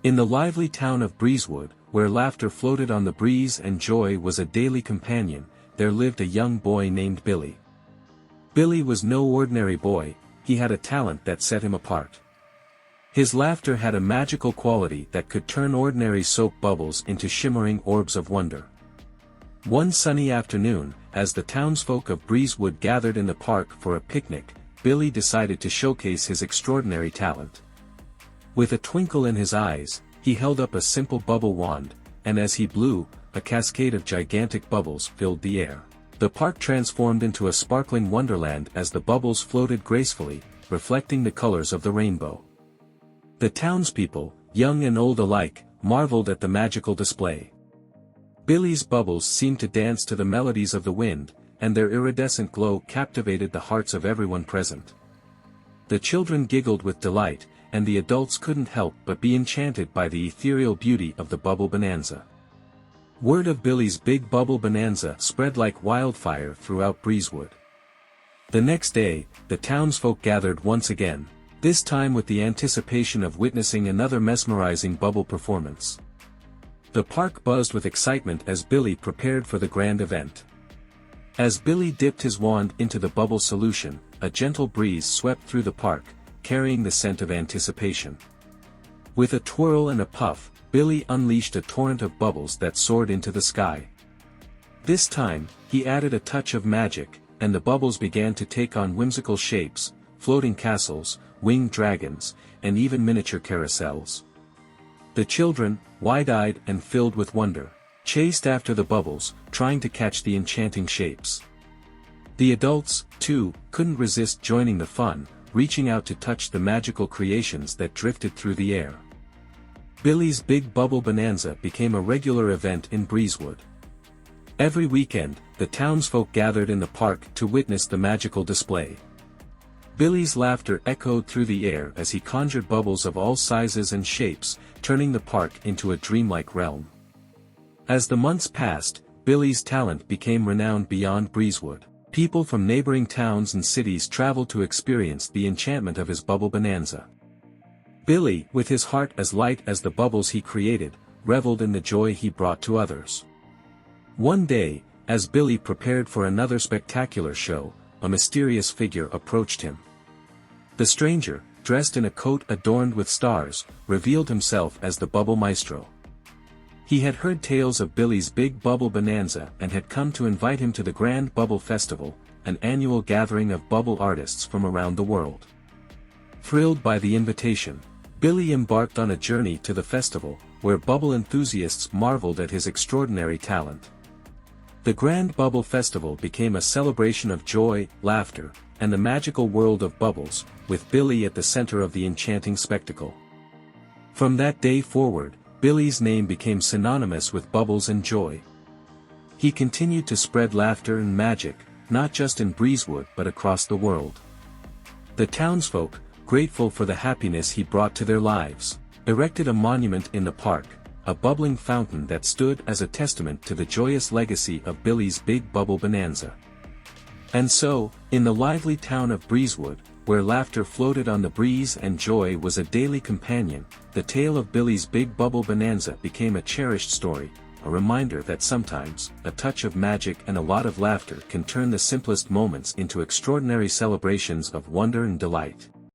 In the lively town of Breezewood, where laughter floated on the breeze and joy was a daily companion, there lived a young boy named Billy. Billy was no ordinary boy, he had a talent that set him apart. His laughter had a magical quality that could turn ordinary soap bubbles into shimmering orbs of wonder. One sunny afternoon, as the townsfolk of Breezewood gathered in the park for a picnic, Billy decided to showcase his extraordinary talent. With a twinkle in his eyes, he held up a simple bubble wand, and as he blew, a cascade of gigantic bubbles filled the air. The park transformed into a sparkling wonderland as the bubbles floated gracefully, reflecting the colors of the rainbow. The townspeople, young and old alike, marveled at the magical display. Billy's bubbles seemed to dance to the melodies of the wind, and their iridescent glow captivated the hearts of everyone present. The children giggled with delight, and the adults couldn't help but be enchanted by the ethereal beauty of the Bubble Bonanza. Word of Billy's Big Bubble Bonanza spread like wildfire throughout Breezewood. The next day, the townsfolk gathered once again, this time with the anticipation of witnessing another mesmerizing bubble performance. The park buzzed with excitement as Billy prepared for the grand event. As Billy dipped his wand into the bubble solution, a gentle breeze swept through the park, carrying the scent of anticipation. With a twirl and a puff, Billy unleashed a torrent of bubbles that soared into the sky. This time, he added a touch of magic, and the bubbles began to take on whimsical shapes, floating castles, winged dragons, and even miniature carousels. The children, wide-eyed and filled with wonder, chased after the bubbles, trying to catch the enchanting shapes. The adults, too, couldn't resist joining the fun, reaching out to touch the magical creations that drifted through the air. Billy's Big Bubble Bonanza became a regular event in Breezewood. Every weekend, the townsfolk gathered in the park to witness the magical display. Billy's laughter echoed through the air as he conjured bubbles of all sizes and shapes, turning the park into a dreamlike realm. As the months passed, Billy's talent became renowned beyond Breezewood. People from neighboring towns and cities traveled to experience the enchantment of his Bubble Bonanza. Billy, with his heart as light as the bubbles he created, reveled in the joy he brought to others. One day, as Billy prepared for another spectacular show, a mysterious figure approached him. The stranger, dressed in a coat adorned with stars, revealed himself as the Bubble Maestro. He had heard tales of Billy's Big Bubble Bonanza and had come to invite him to the Grand Bubble Festival, an annual gathering of bubble artists from around the world. Thrilled by the invitation, Billy embarked on a journey to the festival, where bubble enthusiasts marveled at his extraordinary talent. The Grand Bubble Festival became a celebration of joy, laughter, and the magical world of bubbles, with Billy at the center of the enchanting spectacle. From that day forward, Billy's name became synonymous with bubbles and joy. He continued to spread laughter and magic, not just in Breezewood but across the world. The townsfolk, grateful for the happiness he brought to their lives, erected a monument in the park, a bubbling fountain that stood as a testament to the joyous legacy of Billy's Big Bubble Bonanza. And so, in the lively town of Breezewood, where laughter floated on the breeze and joy was a daily companion, the tale of Billy's Big Bubble Bonanza became a cherished story, a reminder that sometimes, a touch of magic and a lot of laughter can turn the simplest moments into extraordinary celebrations of wonder and delight.